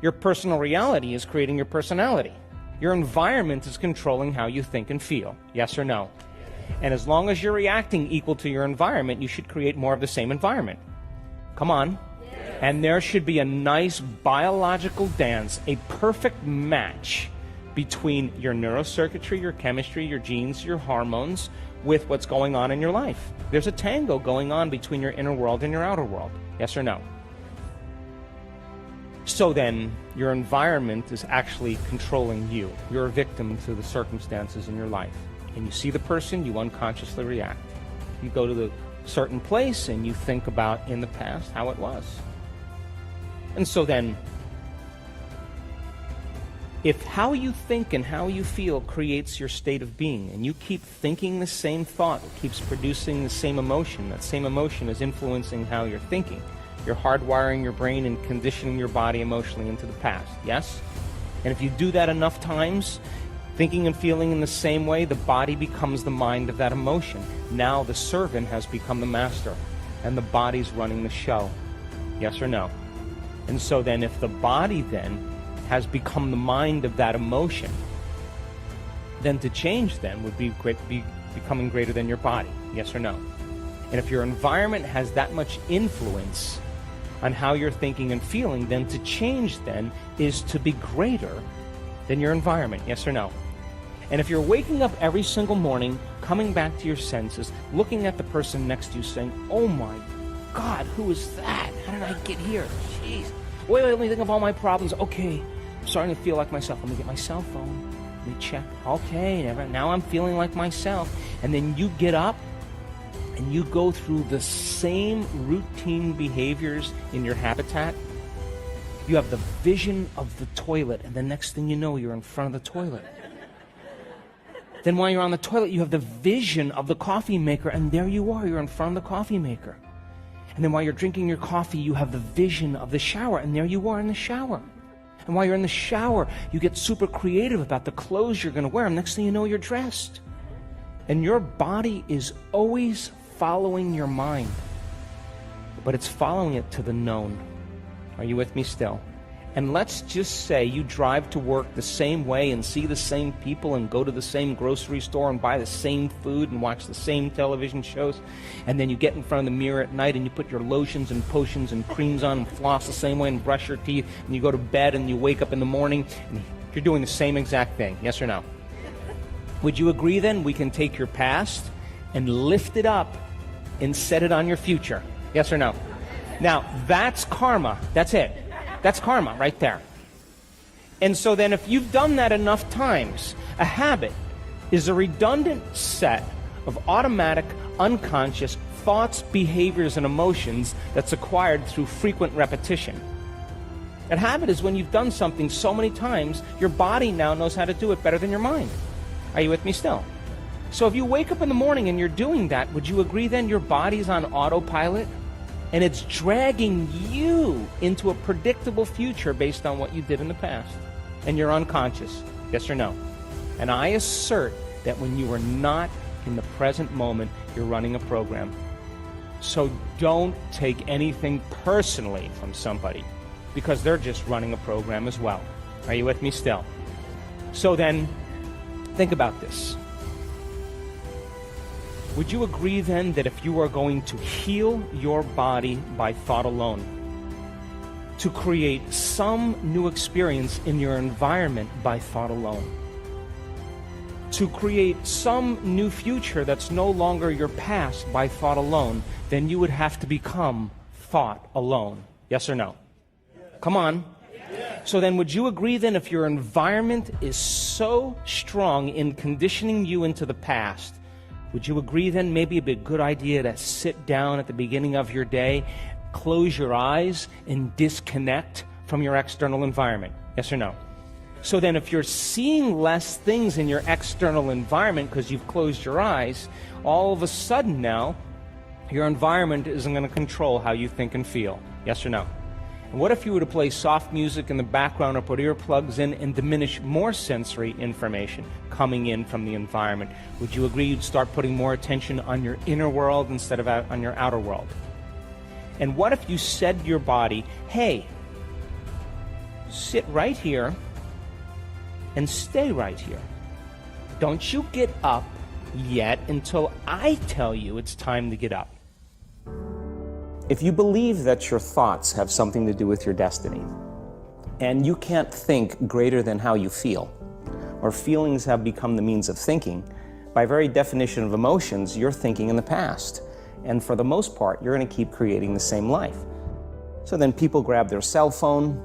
Your personal reality is creating your personality. Your environment is controlling how you think and feel. Yes or no? And as long as you're reacting equal to your environment, you should create more of the same environment. Come on. And there should be a nice biological dance, a perfect match between your neurocircuitry, your chemistry, your genes, your hormones, with what's going on in your life. There's a tango going on between your inner world and your outer world. Yes or no? So then, your environment is actually controlling you. You're a victim to the circumstances in your life. And you see the person, you unconsciously react. You go to the certain place and you think about in the past how it was. And so then, if how you think and how you feel creates your state of being, and you keep thinking the same thought, it keeps producing the same emotion, that same emotion is influencing how you're thinking. You're hardwiring your brain and conditioning your body emotionally into the past, yes? And if you do that enough times, thinking and feeling in the same way, the body becomes the mind of that emotion. Now the servant has become the master, and the body's running the show. Yes or no? And so then if the body then has become the mind of that emotion, then to change then would be becoming greater than your body. Yes or no? And if your environment has that much influence on how you're thinking and feeling, then to change then is to be greater than your environment. Yes or no? And if you're waking up every single morning, coming back to your senses, looking at the person next to you saying, oh my God, who is that? How did I get here? Jeez. Wait, let me think of all my problems. Okay, I'm starting to feel like myself. Let me get my cell phone. Let me check. Okay, now I'm feeling like myself. And then you get up and you go through the same routine behaviors in your habitat. You have the vision of the toilet, and the next thing you know, you're in front of the toilet. Then while you're on the toilet, you have the vision of the coffee maker, and there you are, you're in front of the coffee maker. And then while you're drinking your coffee, you have the vision of the shower, and there you are in the shower. And while you're in the shower, you get super creative about the clothes you're going to wear, and next thing you know, you're dressed. And your body is always following your mind, but it's following it to the known. Are you with me still? And let's just say you drive to work the same way and see the same people and go to the same grocery store and buy the same food and watch the same television shows, and then you get in front of the mirror at night and you put your lotions and potions and creams on and floss the same way and brush your teeth, and you go to bed and you wake up in the morning and you're doing the same exact thing. Yes or no? Would you agree then we can take your past and lift it up and set it on your future? Yes or no? Now, that's karma. That's it. That's karma right there. And so then if you've done that enough times, a habit is a redundant set of automatic, unconscious thoughts, behaviors, and emotions that's acquired through frequent repetition. A habit is when you've done something so many times, your body now knows how to do it better than your mind. Are you with me still? So if you wake up in the morning and you're doing that, would you agree then your body's on autopilot? And it's dragging you into a predictable future based on what you did in the past. And you're unconscious. Yes or no? And I assert that when you are not in the present moment, you're running a program. So don't take anything personally from somebody, because they're just running a program as well. Are you with me still? So then, think about this. Would you agree then that if you are going to heal your body by thought alone, to create some new experience in your environment by thought alone, to create some new future that's no longer your past by thought alone, then you would have to become thought alone. Yes or no? Come on. So then would you agree then if your environment is so strong in conditioning you into the past, would you agree then maybe it'd be a good idea to sit down at the beginning of your day, close your eyes, and disconnect from your external environment? Yes or no? So then if you're seeing less things in your external environment because you've closed your eyes, all of a sudden now, your environment isn't going to control how you think and feel. Yes or no? And what if you were to play soft music in the background or put earplugs in and diminish more sensory information coming in from the environment? Would you agree you'd start putting more attention on your inner world instead of on your outer world? And what if you said to your body, hey, sit right here and stay right here. Don't you get up yet until I tell you it's time to get up. If you believe that your thoughts have something to do with your destiny, and you can't think greater than how you feel, or feelings have become the means of thinking, by very definition of emotions, you're thinking in the past. And for the most part, you're going to keep creating the same life. So then people grab their cell phone,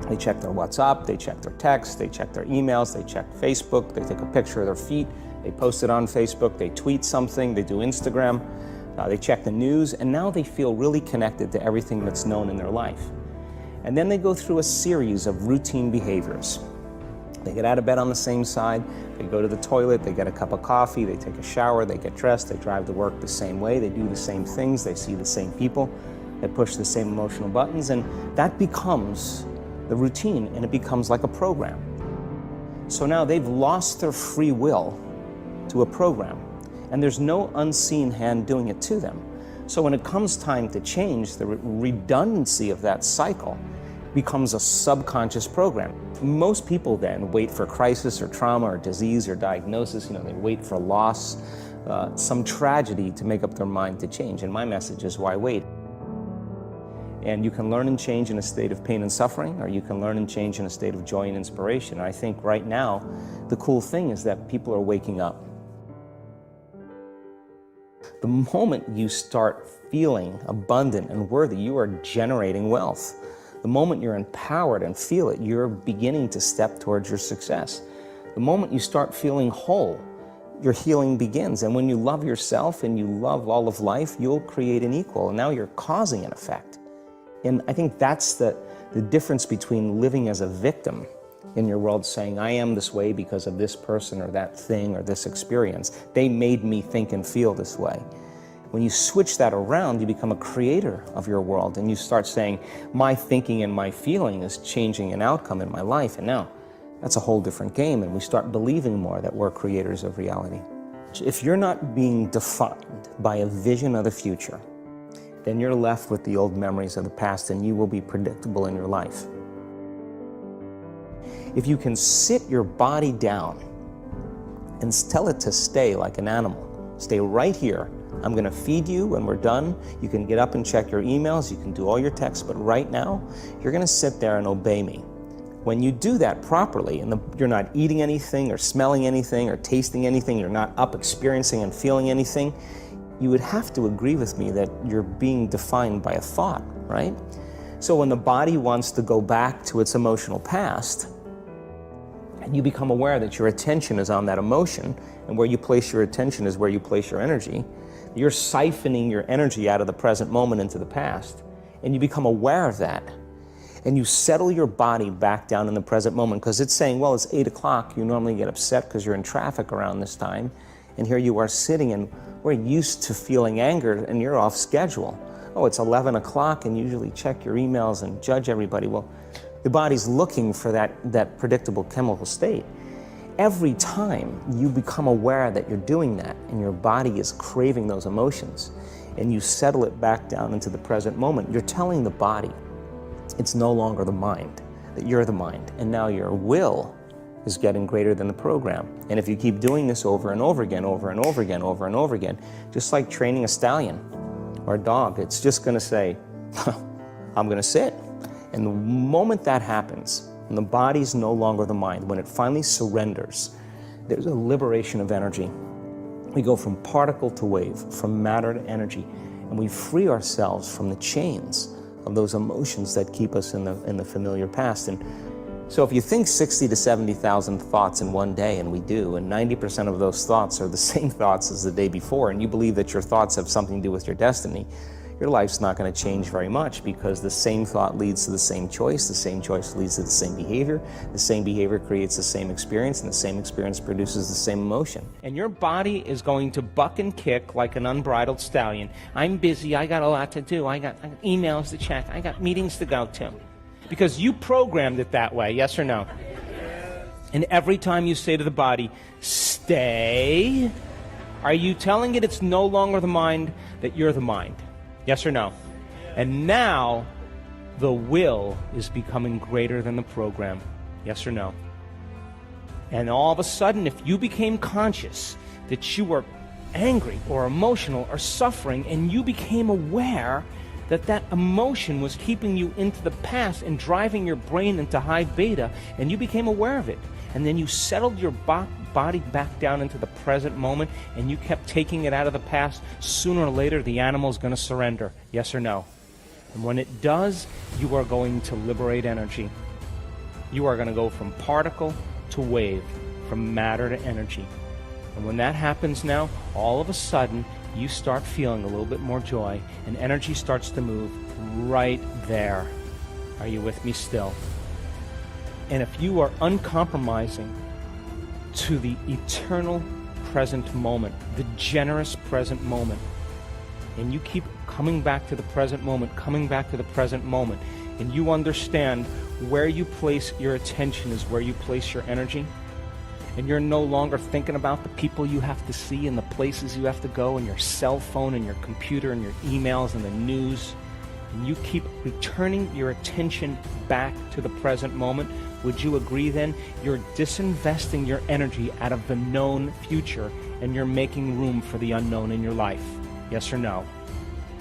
they check their WhatsApp, they check their text, they check their emails, they check Facebook, they take a picture of their feet, they post it on Facebook, they tweet something, they do Instagram, they check the news, and now they feel really connected to everything that's known in their life. And then they go through a series of routine behaviors. They get out of bed on the same side, they go to the toilet, they get a cup of coffee, they take a shower, they get dressed, they drive to work the same way, they do the same things, they see the same people, they push the same emotional buttons, and that becomes the routine, and it becomes like a program. So now they've lost their free will to a program, and there's no unseen hand doing it to them. So when it comes time to change, the redundancy of that cycle becomes a subconscious program. Most people then wait for crisis or trauma or disease or diagnosis. They wait for loss, some tragedy to make up their mind to change. And my message is, why wait? And you can learn and change in a state of pain and suffering, or you can learn and change in a state of joy and inspiration. And I think right now, the cool thing is that people are waking up. The moment you start feeling abundant and worthy, you are generating wealth. The moment you're empowered and feel it, you're beginning to step towards your success. The moment you start feeling whole, your healing begins. And when you love yourself and you love all of life, you'll create an equal. And now you're causing an effect. And I think that's the difference between living as a victim in your world, saying, I am this way because of this person or that thing or this experience. They made me think and feel this way. When you switch that around, you become a creator of your world, and you start saying, my thinking and my feeling is changing an outcome in my life. And now that's a whole different game, and we start believing more that we're creators of reality. If you're not being defined by a vision of the future, then you're left with the old memories of the past, and you will be predictable in your life. If you can sit your body down and tell it to stay like an animal, stay right here. I'm going to feed you when we're done. You can get up and check your emails. You can do all your texts. But right now, you're going to sit there and obey me. When you do that properly, and you're not eating anything or smelling anything or tasting anything, you're not up experiencing and feeling anything, you would have to agree with me that you're being defined by a thought, right? So when the body wants to go back to its emotional past, and you become aware that your attention is on that emotion, and where you place your attention is where you place your energy, you're siphoning your energy out of the present moment into the past, and you become aware of that. And you settle your body back down in the present moment, because it's saying, well, it's 8 o'clock. You normally get upset because you're in traffic around this time, and here you are sitting, and we're used to feeling anger, and you're off schedule. Oh, it's 11 o'clock, and you usually check your emails and judge everybody. Well, the body's looking for that predictable chemical state. Every time you become aware that you're doing that, and your body is craving those emotions, and you settle it back down into the present moment, you're telling the body it's no longer the mind, that you're the mind, and now your will is getting greater than the program. And if you keep doing this over and over again, over and over again, over and over again, just like training a stallion or a dog, it's just going to say, I'm going to sit. And the moment that happens, and the body's no longer the mind, when it finally surrenders, there's a liberation of energy. We go from particle to wave, from matter to energy, and we free ourselves from the chains of those emotions that keep us in the familiar past. And so if you think 60 to 70,000 thoughts in one day, and we do, and 90% of those thoughts are the same thoughts as the day before, and you believe that your thoughts have something to do with your destiny, your life's not going to change very much, because the same thought leads to the same choice leads to the same behavior creates the same experience, and the same experience produces the same emotion. And your body is going to buck and kick like an unbridled stallion. I'm busy, I got a lot to do, I got emails to check, I got meetings to go to. Because you programmed it that way, yes or no? And every time you say to the body, stay, are you telling it it's no longer the mind, that you're the mind? Yes or no? And now, The will is becoming greater than the program. Yes or no? And all of a sudden, if you became conscious that you were angry or emotional or suffering, and you became aware that that emotion was keeping you into the past and driving your brain into high beta, and you became aware of it, and then you settled your body back down into the present moment, and you kept taking it out of the past, sooner or later the animal's going to surrender. Yes or no? And when it does, you are going to liberate energy. You are going to go from particle to wave, from matter to energy. And when that happens now, all of a sudden, you start feeling a little bit more joy, and energy starts to move right there. Are you with me still? And if you are uncompromising to the eternal present moment, the generous present moment, and you keep coming back to the present moment, coming back to the present moment, and you understand where you place your attention is where you place your energy, and you're no longer thinking about the people you have to see and the places you have to go and your cell phone and your computer and your emails and the news, and you keep returning your attention back to the present moment, would you agree then you're disinvesting your energy out of the known future and you're making room for the unknown in your life? Yes or no?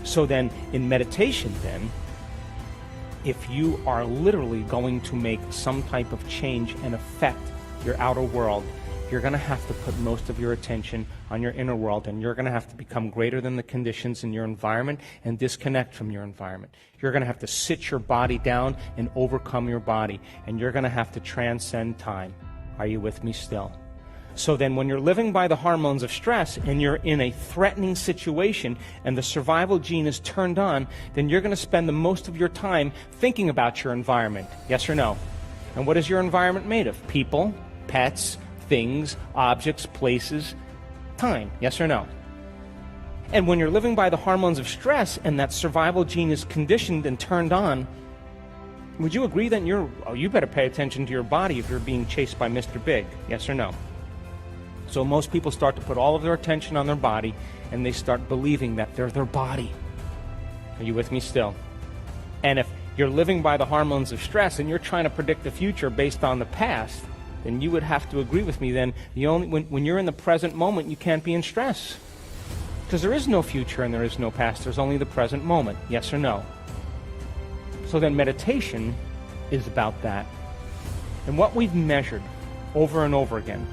So then, in meditation then, if you are literally going to make some type of change and affect your outer world, you're going to have to put most of your attention on your inner world, and you're going to have to become greater than the conditions in your environment and disconnect from your environment. You're going to have to sit your body down and overcome your body, and you're going to have to transcend time. Are you with me still? So then when you're living by the hormones of stress and you're in a threatening situation and the survival gene is turned on, then you're going to spend the most of your time thinking about your environment. Yes or no? And what is your environment made of? People, pets, things, objects, places, time. Yes or no? And when you're living by the hormones of stress and that survival gene is conditioned and turned on, would you agree that you better pay attention to your body if you're being chased by Mr. Big? Yes or no? So most people start to put all of their attention on their body, and they start believing that they're their body. Are you with me still? And if you're living by the hormones of stress and you're trying to predict the future based on the past, then you would have to agree with me then when you're in the present moment, you can't be in stress. Because there is no future and there is no past. There's only the present moment. Yes or no? So then meditation is about that. And what we've measured over and over again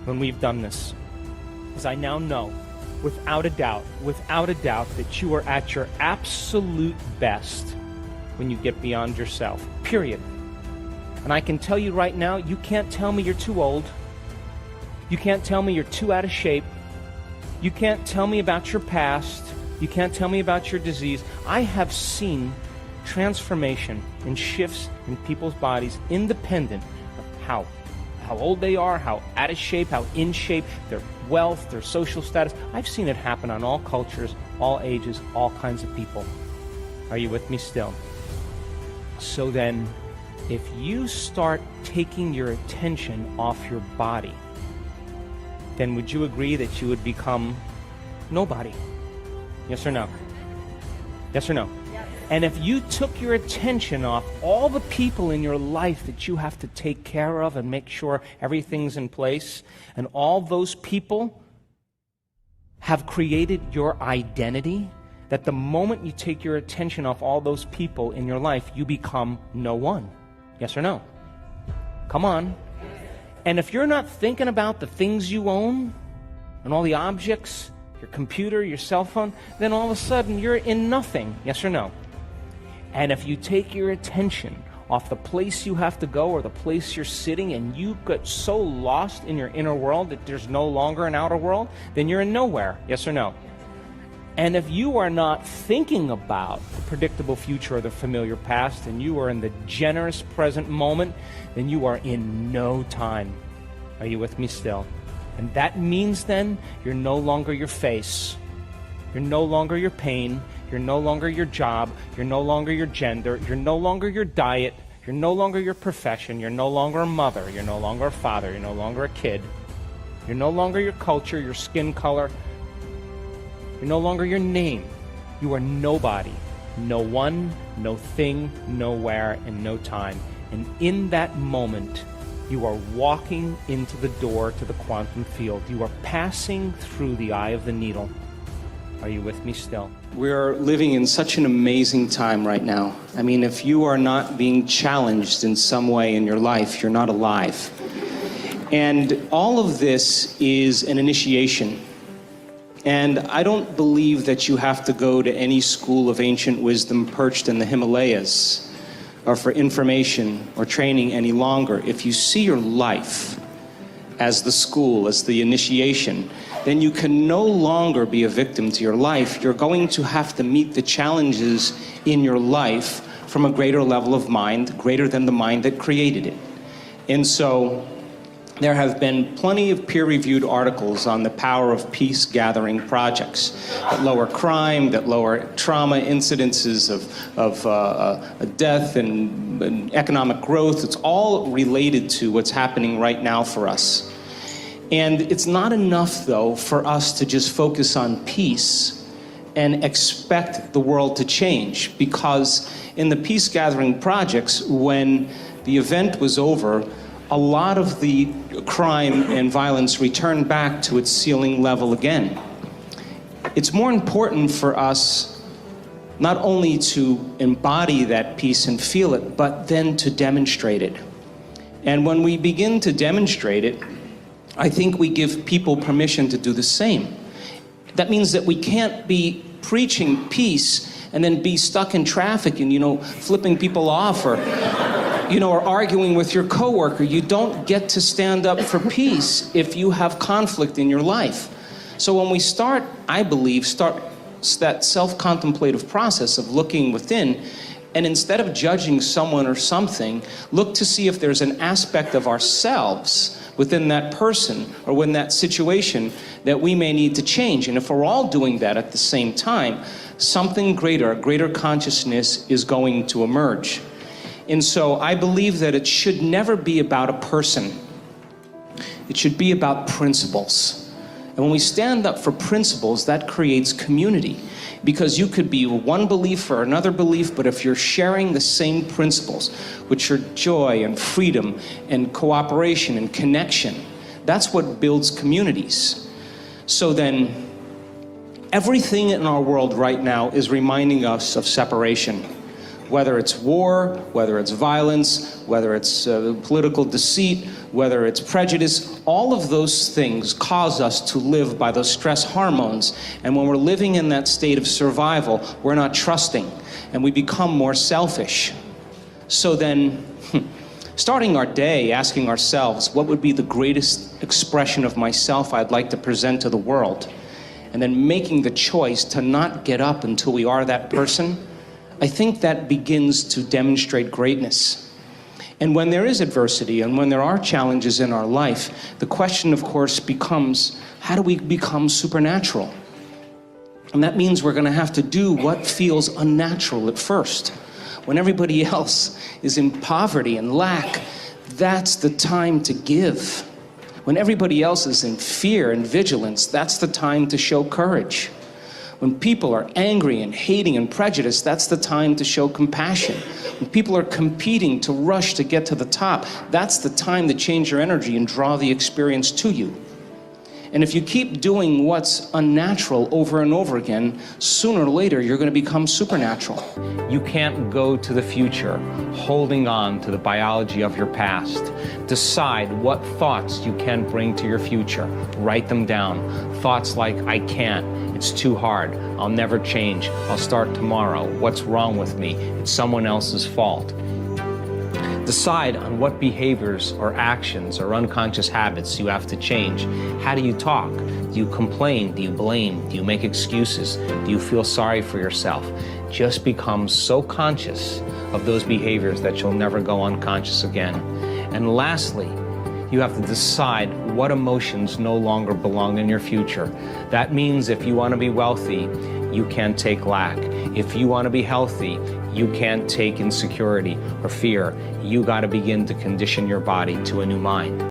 when we've done this is I now know without a doubt that you are at your absolute best when you get beyond yourself. Period. And I can tell you right now, you can't tell me you're too old. You can't tell me you're too out of shape. You can't tell me about your past. You can't tell me about your disease. I have seen transformation and shifts in people's bodies independent of how old they are, how out of shape, how in shape, their wealth, their social status. I've seen it happen on all cultures, all ages, all kinds of people. Are you with me still? So then, if you start taking your attention off your body, then would you agree that you would become nobody? Yes or no? Yes or no? Yes. And if you took your attention off all the people in your life that you have to take care of and make sure everything's in place, and all those people have created your identity, that the moment you take your attention off all those people in your life, you become no one. Yes or no? Come on. And if you're not thinking about the things you own and all the objects, your computer, your cell phone, then all of a sudden you're in nothing. Yes or no? And if you take your attention off the place you have to go or the place you're sitting and you get so lost in your inner world that there's no longer an outer world, then you're in nowhere. Yes or no? And if you are not thinking about the predictable future or the familiar past, and you are in the generous present moment, then you are in no time. Are you with me still? And that means then you're no longer your face. You're no longer your pain. You're no longer your job. You're no longer your gender. You're no longer your diet. You're no longer your profession. You're no longer a mother. You're no longer a father. You're no longer a kid. You're no longer your culture, your skin color. You're no longer your name. You are nobody. No one, no thing, nowhere, and no time. And in that moment, you are walking into the door to the quantum field. You are passing through the eye of the needle. Are you with me still? We're living in such an amazing time right now. I mean, if you are not being challenged in some way in your life, you're not alive. And all of this is an initiation. And I don't believe that you have to go to any school of ancient wisdom perched in the Himalayas or for information or training any longer. If you see your life as the school, as the initiation, then you can no longer be a victim to your life. You're going to have to meet the challenges in your life from a greater level of mind, greater than the mind that created it. And so there have been plenty of peer-reviewed articles on the power of peace-gathering projects that lower crime, that lower trauma incidences of death and economic growth. It's all related to what's happening right now for us. And it's not enough, though, for us to just focus on peace and expect the world to change, because in the peace-gathering projects, when the event was over, a lot of the crime and violence returned back to its ceiling level again. It's more important for us not only to embody that peace and feel it, but then to demonstrate it. And when we begin to demonstrate it, I think we give people permission to do the same. That means that we can't be preaching peace and then be stuck in traffic and, flipping people off or arguing with your coworker. You don't get to stand up for peace if you have conflict in your life. So when we start that self-contemplative process of looking within, and instead of judging someone or something, look to see if there's an aspect of ourselves within that person or within that situation that we may need to change. And if we're all doing that at the same time, something greater, a greater consciousness is going to emerge. And so I believe that it should never be about a person. It should be about principles. And when we stand up for principles, that creates community. Because you could be one belief or another belief, but if you're sharing the same principles, which are joy and freedom and cooperation and connection, that's what builds communities. So then, everything in our world right now is reminding us of separation. Whether it's war, whether it's violence, whether it's political deceit, whether it's prejudice, all of those things cause us to live by those stress hormones. And when we're living in that state of survival, we're not trusting, and we become more selfish. So then, starting our day asking ourselves, what would be the greatest expression of myself I'd like to present to the world? And then making the choice to not get up until we are that person, I think that begins to demonstrate greatness. And when there is adversity and when there are challenges in our life, the question, of course, becomes, how do we become supernatural? And that means we're going to have to do what feels unnatural at first. When everybody else is in poverty and lack, that's the time to give. When everybody else is in fear and vigilance, that's the time to show courage. When people are angry and hating and prejudiced, that's the time to show compassion. When people are competing to rush to get to the top, that's the time to change your energy and draw the experience to you. And if you keep doing what's unnatural over and over again, sooner or later you're going to become supernatural. You can't go to the future holding on to the biology of your past. Decide what thoughts you can bring to your future. Write them down. Thoughts like, I can't, it's too hard, I'll never change, I'll start tomorrow, what's wrong with me, it's someone else's fault. Decide on what behaviors or actions or unconscious habits you have to change. How do you talk? Do you complain? Do you blame? Do you make excuses? Do you feel sorry for yourself? Just become so conscious of those behaviors that you'll never go unconscious again. And lastly, you have to decide what emotions no longer belong in your future. That means if you want to be wealthy, you can't take lack. If you want to be healthy, you can't take insecurity or fear. You got to begin to condition your body to a new mind.